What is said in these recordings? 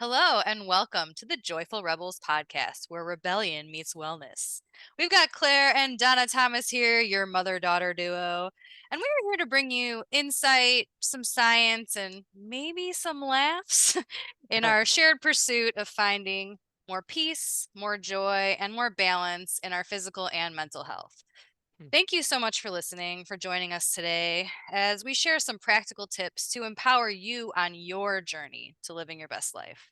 Hello and welcome to the Joyful Rebels podcast, where rebellion meets wellness. We've got Claire and Donna Thomas here, your mother-daughter duo, and we are here to bring you insight, some science, and maybe some laughs in our shared pursuit of finding more peace, more joy, and more balance in our physical and mental health. Thank you so much for listening, for joining us today as we share some practical tips to empower you on your journey to living your best life.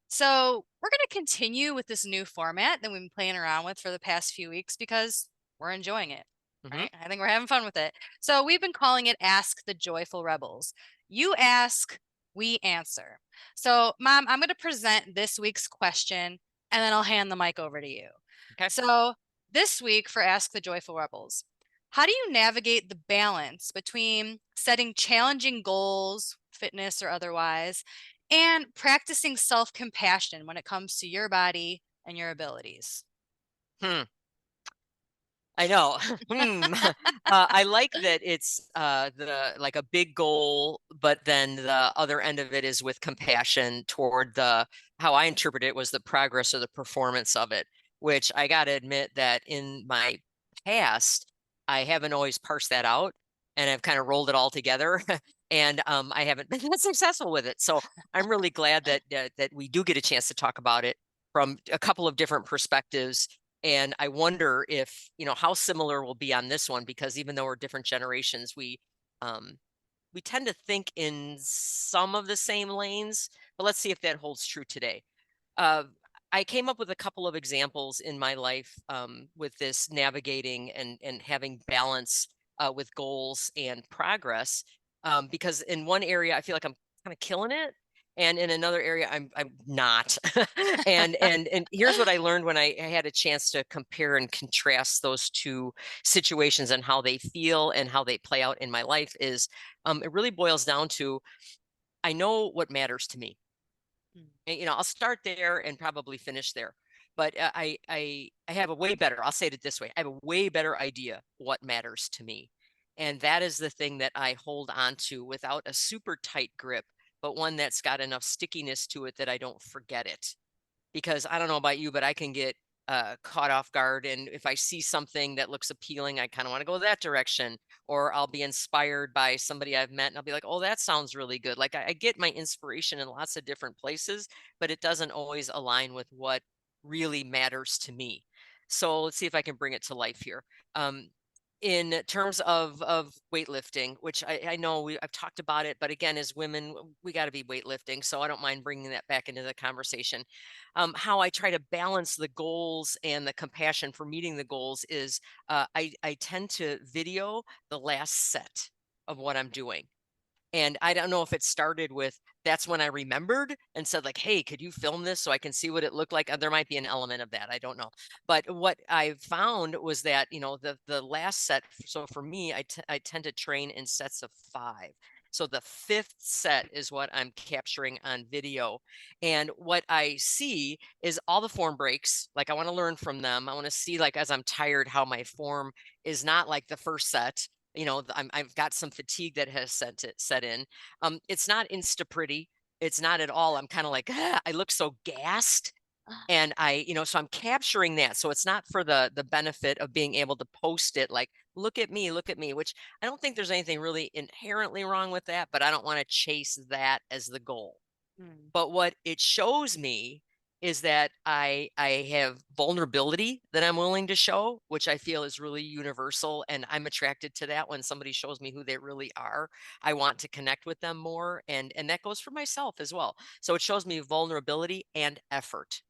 So, we're going to continue with this new format that we've been playing around with for the past few weeks because we're enjoying it, Mhm. right? I think we're having fun with it. So, we've been calling it Ask the Joyful Rebels. You ask, we answer. So, Mom, I'm going to present this week's question and then I'll hand the mic over to you. Okay. So, this week for Ask the Joyful Rebels, how do you navigate the balance between setting challenging goals, fitness or otherwise, and practicing self-compassion when it comes to your body and your abilities? Hmm. I know. Hmm. I like that it's the like a big goal, but then the other end of it is with compassion toward the how I interpret it was the progress or the performance of it, which I got to admit that in my past, I haven't always parsed that out and I've kind of rolled it all together. And I haven't been that successful with it. So I'm really glad that we do get a chance to talk about it from a couple of different perspectives, and I wonder if, how similar we'll be on this one, because even though we're different generations, um, we tend to think in some of the same lanes, but let's see if that holds true today. Uh, I came up with a couple of examples in my life with this navigating and having balance with goals and progress. Because in one area, I feel like I'm kind of killing it. And in another area, I'm not. And here's what I learned when I had a chance to compare and contrast those two situations and how they feel and how they play out in my life is it really boils down to I know what matters to me. Mm. And, I'll start there and probably finish there. But I have a way better, I'll say it this way. I have a way better idea what matters to me. And that is the thing that I hold on to without a super tight grip, but one that's got enough stickiness to it that I don't forget it. Because I don't know about you, but I can get caught off guard. And if I see something that looks appealing, I kind of want to go that direction. Or I'll be inspired by somebody I've met and I'll be like, oh, that sounds really good. Like I get my inspiration in lots of different places, but it doesn't always align with what really matters to me. So let's see if I can bring it to life here. Um, in terms of weightlifting, which I know I've talked about it, but again, as women, we got to be weightlifting. So I don't mind bringing that back into the conversation. How I try to balance the goals and the compassion for meeting the goals is I tend to video the last set of what I'm doing. And I don't know if it started with that's when I remembered and said, like, hey, could you film this so I can see what it looked like? There might be an element of that. I don't know. But what I found was that, the last set, so for me, I tend to train in sets of 5. So the 5th set is what I'm capturing on video. And what I see is all the form breaks. Like I want to learn from them. I want to see, like, as I'm tired, how my form is not like the first set. I've got some fatigue that has set in. It's not insta pretty. It's not at all. I'm kind of like, "Ah," I look so gassed. And so I'm capturing that. So it's not for the benefit of being able to post it like, look at me, which I don't think there's anything really inherently wrong with that, but I don't want to chase that as the goal. Mm. But what it shows me is that I have vulnerability that I'm willing to show, which I feel is really universal. And I'm attracted to that when somebody shows me who they really are. I want to connect with them more. And that goes for myself as well. So it shows me vulnerability and effort.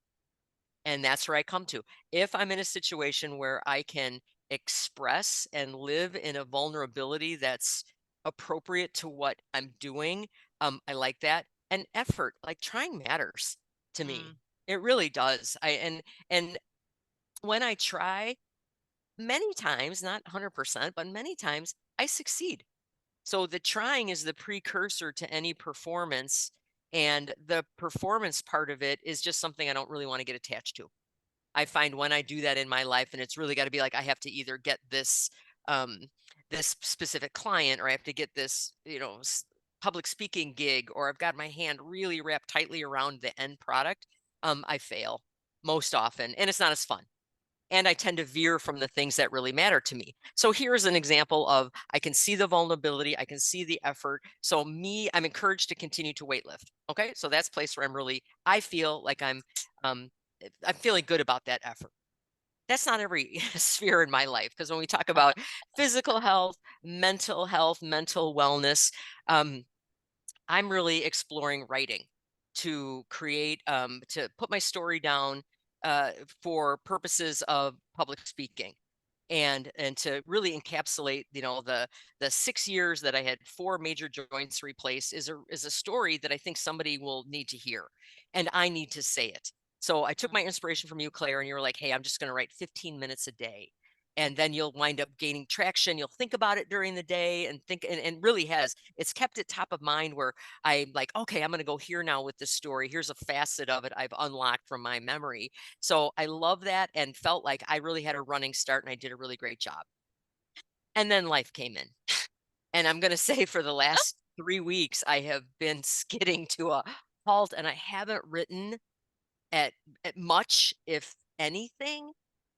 And that's where I come to. If I'm in a situation where I can express and live in a vulnerability that's appropriate to what I'm doing, I like that. And effort, like trying matters to me. Mm. It really does. And when I try, many times, not 100%, but many times I succeed. So the trying is the precursor to any performance. And the performance part of it is just something I don't really want to get attached to. I find when I do that in my life, and it's really got to be like I have to either get this this specific client, or I have to get this public speaking gig or I've got my hand really wrapped tightly around the end product, I fail most often, and it's not as fun. And I tend to veer from the things that really matter to me. So here's an example of I can see the vulnerability, I can see the effort. So me, I'm encouraged to continue to weightlift. Okay, so that's a place where I feel like um, I'm feeling good about that effort. That's not every sphere in my life because when we talk about physical health, mental wellness, um, I'm really exploring writing to create, to put my story down uh, for purposes of public speaking and to really encapsulate, the 6 years that I had 4 major joints replaced is a story that I think somebody will need to hear, and I need to say it. So I took my inspiration from you, Claire, and you were like, "Hey, I'm just going to write 15 minutes a day." And then you'll wind up gaining traction. You'll think about it during the day and think, and really has, it's kept it top of mind where I'm like, okay, I'm going to go here now with this story. Here's a facet of it I've unlocked from my memory. So I love that and felt like I really had a running start and I did a really great job. And then life came in. And I'm going to say for the last 3 weeks, I have been skidding to a halt and I haven't written at, at much, if anything.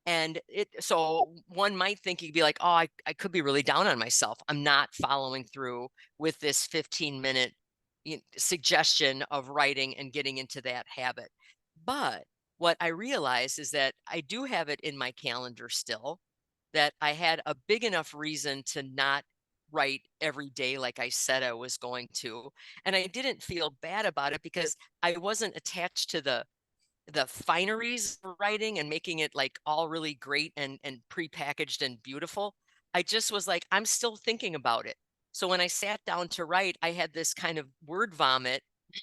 And so one might think you'd be like, oh, I could be really down on myself. I'm not following through with this 15-minute suggestion of writing and getting into that habit. But what I realize is that I do have it in my calendar still, that I had a big enough reason to not write every day like I said I was going to. And I didn't feel bad about it because I wasn't attached to the fineries of writing and making it like all really great and prepackaged and beautiful. I just was like, I'm still thinking about it. So when I sat down to write, I had this kind of word vomit,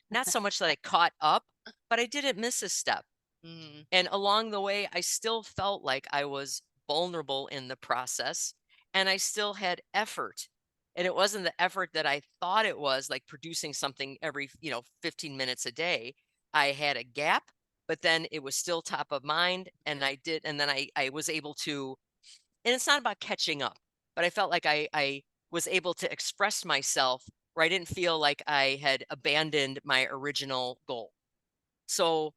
not so much that I caught up, but I didn't miss a step. Mm. And along the way, I still felt like I was vulnerable in the process and I still had effort. And it wasn't the effort that I thought it was, like producing something every, 15 minutes a day. I had a gap, but then it was still top of mind. And then I was able to, and it's not about catching up, but I felt like I was able to express myself where I didn't feel like I had abandoned my original goal. So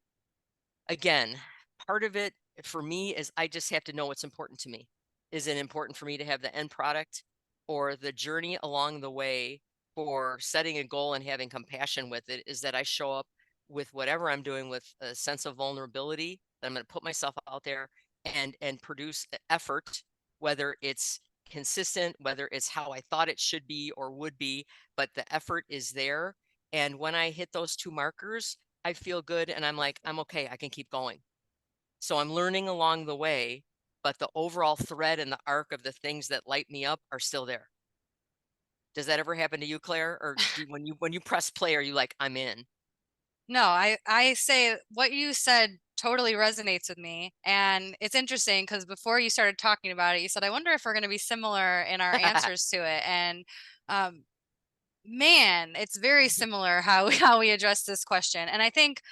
again, part of it for me is I just have to know what's important to me. Is it important for me to have the end product or the journey along the way for setting a goal and having compassion with it? Is that I show up with whatever I'm doing with a sense of vulnerability, that I'm going to put myself out there and produce effort, whether it's consistent, whether it's how I thought it should be or would be, but the effort is there. And when I hit those two markers, I feel good and I'm like, I'm okay. I can keep going. So I'm learning along the way, but the overall thread and the arc of the things that light me up are still there. Does that ever happen to you, Claire? Or when you press play, are you like, I'm in? No, I say what you said totally resonates with me. And it's interesting because before you started talking about it, you said, I wonder if we're going to be similar in our answers to it. And um, man, it's very similar how how we address this question. And I think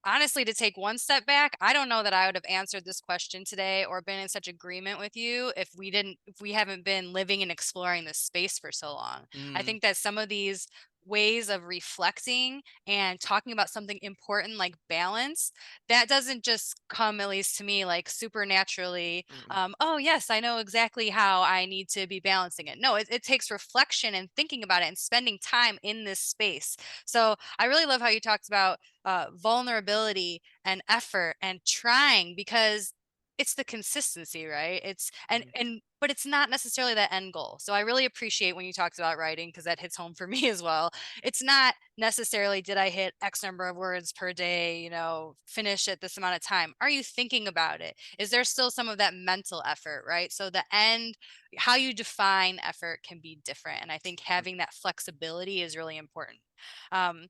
honestly, to take one step back, I don't know that I would have answered this question today or been in such agreement with you if we haven't been living and exploring this space for so long. I Mm, think that some of these ways of reflecting and talking about something important like balance, that doesn't just come, at least to me, like supernaturally. mm, Oh yes, I know exactly how I need to be balancing it. No, it takes reflection and thinking about it and spending time in this space. So I really love how you talked about vulnerability and effort and trying, because it's the consistency, right? It's mm, and but it's not necessarily the end goal. So I really appreciate when you talked about writing, because that hits home for me as well. It's not necessarily, did I hit X number of words per day, finish at this amount of time. Are you thinking about it? Is there still some of that mental effort, right? So the end, how you define effort can be different. And I think mm, having that flexibility is really important. Um,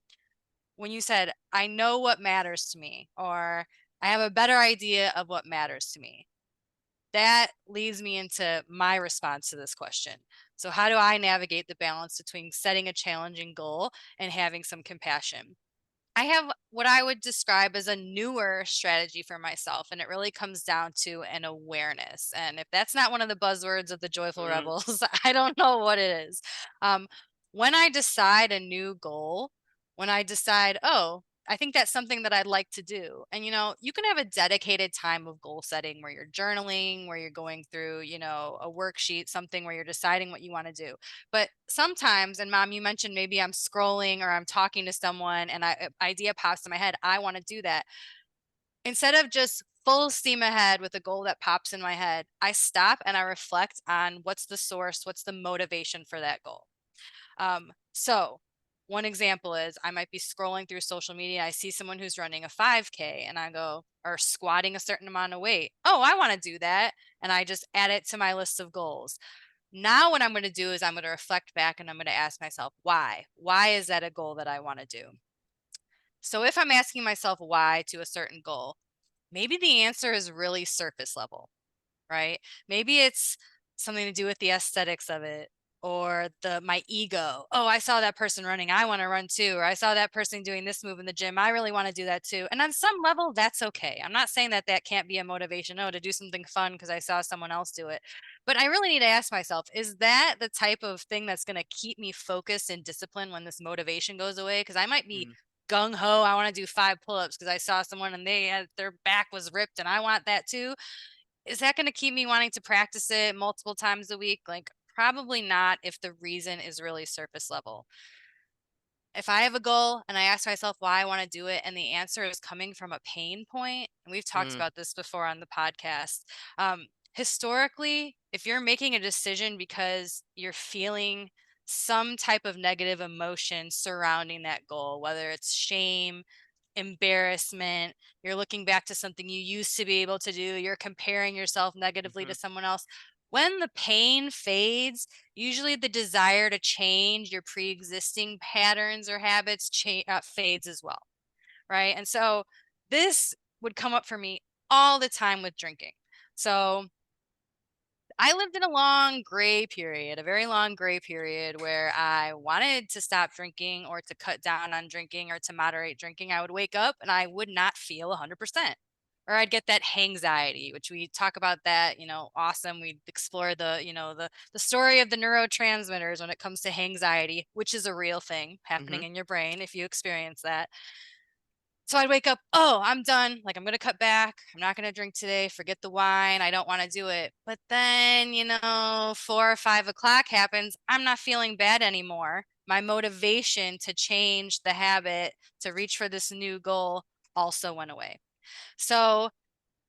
when you said, I know what matters to me, or I have a better idea of what matters to me, that leads me into my response to this question. So, how do I navigate the balance between setting a challenging goal and having some compassion? I have what I would describe as a newer strategy for myself, and it really comes down to an awareness. And if that's not one of the buzzwords of the Joyful mm, Rebels, I don't know what it is. Um, when I decide a new goal, when I decide, oh, I think that's something that I'd like to do. And, you can have a dedicated time of goal setting where you're journaling, where you're going through, a worksheet, something where you're deciding what you want to do. But sometimes, and mom, you mentioned maybe I'm scrolling or I'm talking to someone and an idea pops in my head. I want to do that. Instead of just full steam ahead with a goal that pops in my head, I stop and I reflect on what's the source, what's the motivation for that goal. So one example is I might be scrolling through social media. I see someone who's running a 5K and I go, or squatting a certain amount of weight. Oh, I want to do that. And I just add it to my list of goals. Now, what I'm going to do is I'm going to reflect back and I'm going to ask myself, why? Why is that a goal that I want to do? So if I'm asking myself why to a certain goal, maybe the answer is really surface level, right? Maybe it's something to do with the aesthetics of it or my ego. Oh, I saw that person running. I want to run too. Or I saw that person doing this move in the gym. I really want to do that too. And on some level, that's okay. I'm not saying that that can't be a motivation, to do something fun because I saw someone else do it. But I really need to ask myself, is that the type of thing that's going to keep me focused and disciplined when this motivation goes away? Because I might be Mm. gung ho. I want to do 5 pull-ups because I saw someone and their back was ripped and I want that too. Is that going to keep me wanting to practice it multiple times a week? Like, probably not if the reason is really surface level. If I have a goal and I ask myself why I want to do it, and the answer is coming from a pain point, and we've talked Mm. about this before on the podcast. Historically, if you're making a decision because you're feeling some type of negative emotion surrounding that goal, whether it's shame, embarrassment, you're looking back to something you used to be able to do, you're comparing yourself negatively to Mhm. someone else. When the pain fades, usually the desire to change your pre-existing patterns or habits fades as well, right? And so this would come up for me all the time with drinking. So I lived in a long gray period, a very long gray period where I wanted to stop drinking or to cut down on drinking or to moderate drinking. I would wake up and I would not feel 100%. Or I'd get that anxiety, which we talk about that, awesome. We explore the story of the neurotransmitters when it comes to anxiety, which is a real thing happening Mhm. in your brain if you experience that. So I'd wake up, oh, I'm done. Like, I'm going to cut back. I'm not going to drink today. Forget the wine. I don't want to do it. But then, 4 or 5 o'clock happens. I'm not feeling bad anymore. My motivation to change the habit, to reach for this new goal also went away. So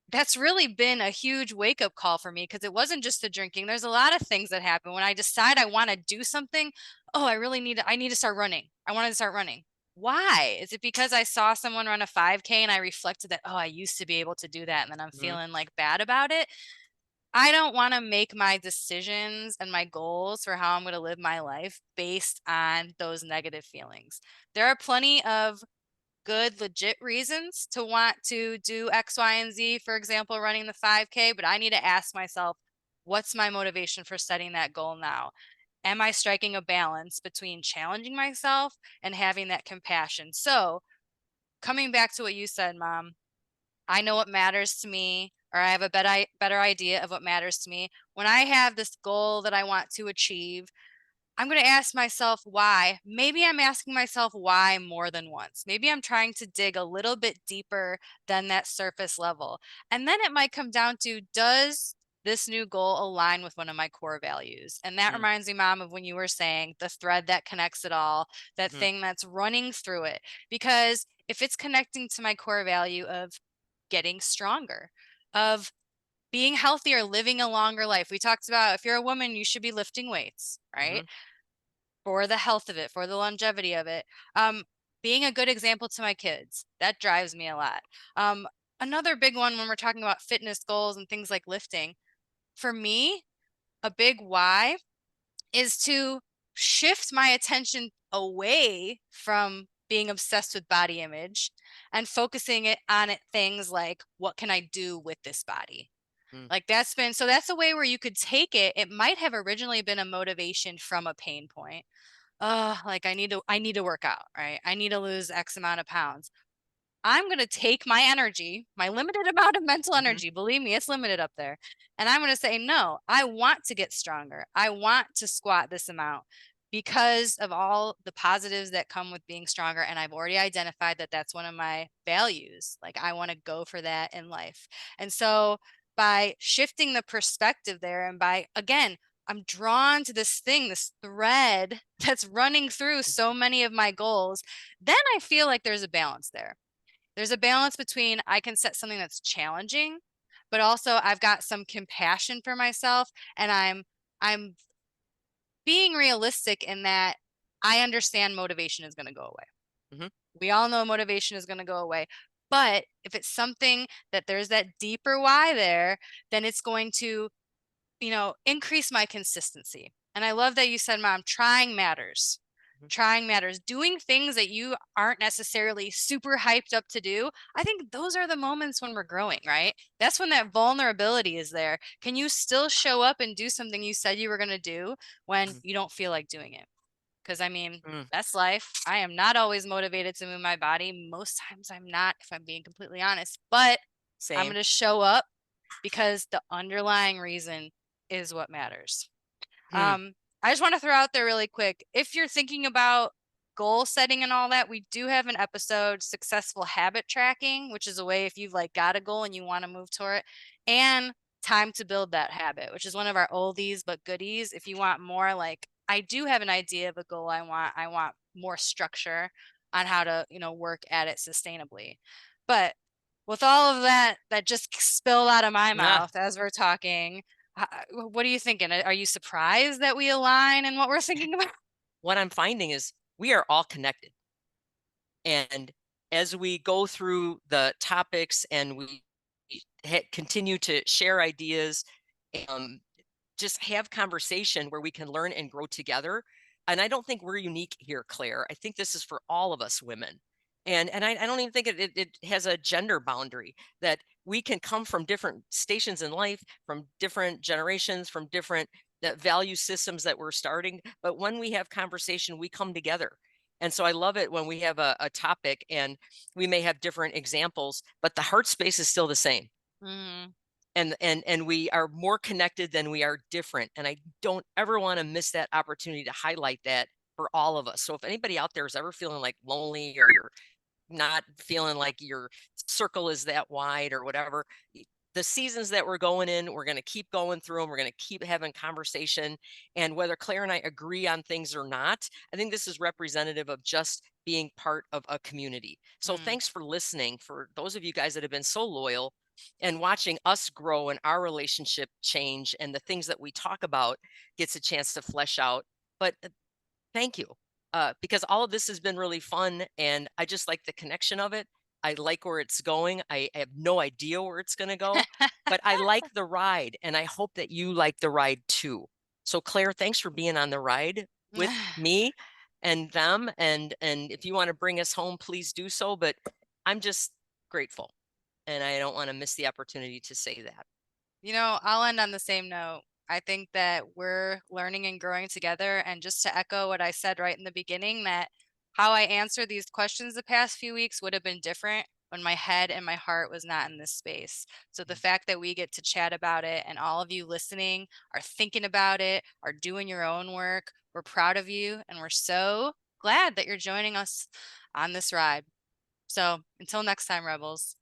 that's really been a huge wake up call for me because it wasn't just the drinking. There's a lot of things that happen when I decide I want to do something. Oh, I need to start running. I wanted to start running. Why? Is it because I saw someone run a 5K and I reflected that, oh, I used to be able to do that and then I'm Mhm. feeling like bad about it? I don't want to make my decisions and my goals for how I'm going to live my life based on those negative feelings. There are plenty of good, legit reasons to want to do X, Y, and Z, for example, running the 5K, but I need to ask myself, what's my motivation for setting that goal now? Am I striking a balance between challenging myself and having that compassion? So, coming back to what you said, Mom, I know what matters to me, or I have a better idea of what matters to me. When I have this goal that I want to achieve, I'm going to ask myself why. Maybe I'm asking myself why more than once. Maybe I'm trying to dig a little bit deeper than that surface level. And then it might come down to, does this new goal align with one of my core values? And that Mm. reminds me, Mom, of when you were saying the thread that connects it all, that Mhm. thing that's running through it. Because if it's connecting to my core value of getting stronger, of being healthier, living a longer life. We talked about if you're a woman, you should be lifting weights, right? Mhm. For the health of it, for the longevity of it. Being a good example to my kids, that drives me a lot. Another big one when we're talking about fitness goals and things like lifting, for me, a big why is to shift my attention away from being obsessed with body image and focusing it on things like, what can I do with this body? Mm. Like that's a way where you could take it. It might have originally been a motivation from a pain point. Like I need to work out, right? I need to lose X amount of pounds. I'm going to take my energy, my limited amount of mental Mhm. energy, believe me, it's limited up there. And I'm going to say, no, I want to get stronger. I want to squat this amount because of all the positives that come with being stronger. And I've already identified that that's one of my values. Like, I want to go for that in life. And so by shifting the perspective there, and by, again, I'm drawn to this thing, this thread that's running through so many of my goals, then I feel like there's a balance there. There's a balance between I can set something that's challenging, but also I've got some compassion for myself, and I'm being realistic in that I understand motivation is going to go away. Mhm. We all know motivation is going to go away. But if it's something that there's that deeper why there, then it's going to, increase my consistency. And I love that you said, Mom, trying matters. Mhm. Trying matters. Doing things that you aren't necessarily super hyped up to do. I think those are the moments when we're growing, right? That's when that vulnerability is there. Can you still show up and do something you said you were going to do when Mhm. you don't feel like doing it? Because I mean, Mm. that's life. I am not always motivated to move my body. Most times I'm not, if I'm being completely honest, but I'm going Same. to show up because the underlying reason is what matters. Hmm. I just want to throw out there really quick. If you're thinking about goal setting and all that, we do have an episode, Successful Habit Tracking, which is a way if you've like got a goal and you want to move toward it, and Time to Build That Habit, which is one of our oldies but goodies. If you want more, like, I do have an idea of a goal I want more structure on how to, work at it sustainably. But with all of that just spilled out of my Ah, mouth as we're talking, what are you thinking? Are you surprised that we align in what we're thinking about? what I'm finding is we are all connected. And as we go through the topics and we continue to share ideas, um, just have conversation where we can learn and grow together. And I don't think we're unique here, Claire. I think this is for all of us women. And I don't even think it has a gender boundary, that we can come from different stations in life, from different generations, from different value systems that we're starting. But when we have conversation, we come together. And so I love it when we have a topic and we may have different examples, but the heart space is still the same. Mm. And we are more connected than we are different. And I don't ever want to miss that opportunity to highlight that for all of us. So if anybody out there is ever feeling like lonely, or you're not feeling like your circle is that wide or whatever, the seasons that we're going in, we're going to keep going through them. We're going to keep having conversation. And whether Claire and I agree on things or not, I think this is representative of just being part of a community. So Mm. thanks for listening. For those of you guys that have been so loyal and watching us grow and our relationship change, and the things that we talk about gets a chance to flesh out. But thank you. Because all of this has been really fun, and I just like the connection of it. I like where it's going. I have no idea where it's going to go, but I like the ride, and I hope that you like the ride too. So, Claire, thanks for being on the ride with me and them. And if you want to bring us home, please do so. But I'm just grateful, and I don't want to miss the opportunity to say that. I'll end on the same note. I think that we're learning and growing together. And just to echo what I said right in the beginning, that how I answered these questions the past few weeks would have been different when my head and my heart was not in this space. So the fact that we get to chat about it, and all of you listening are thinking about it, are doing your own work, we're proud of you. And we're so glad that you're joining us on this ride. So until next time, Rebels.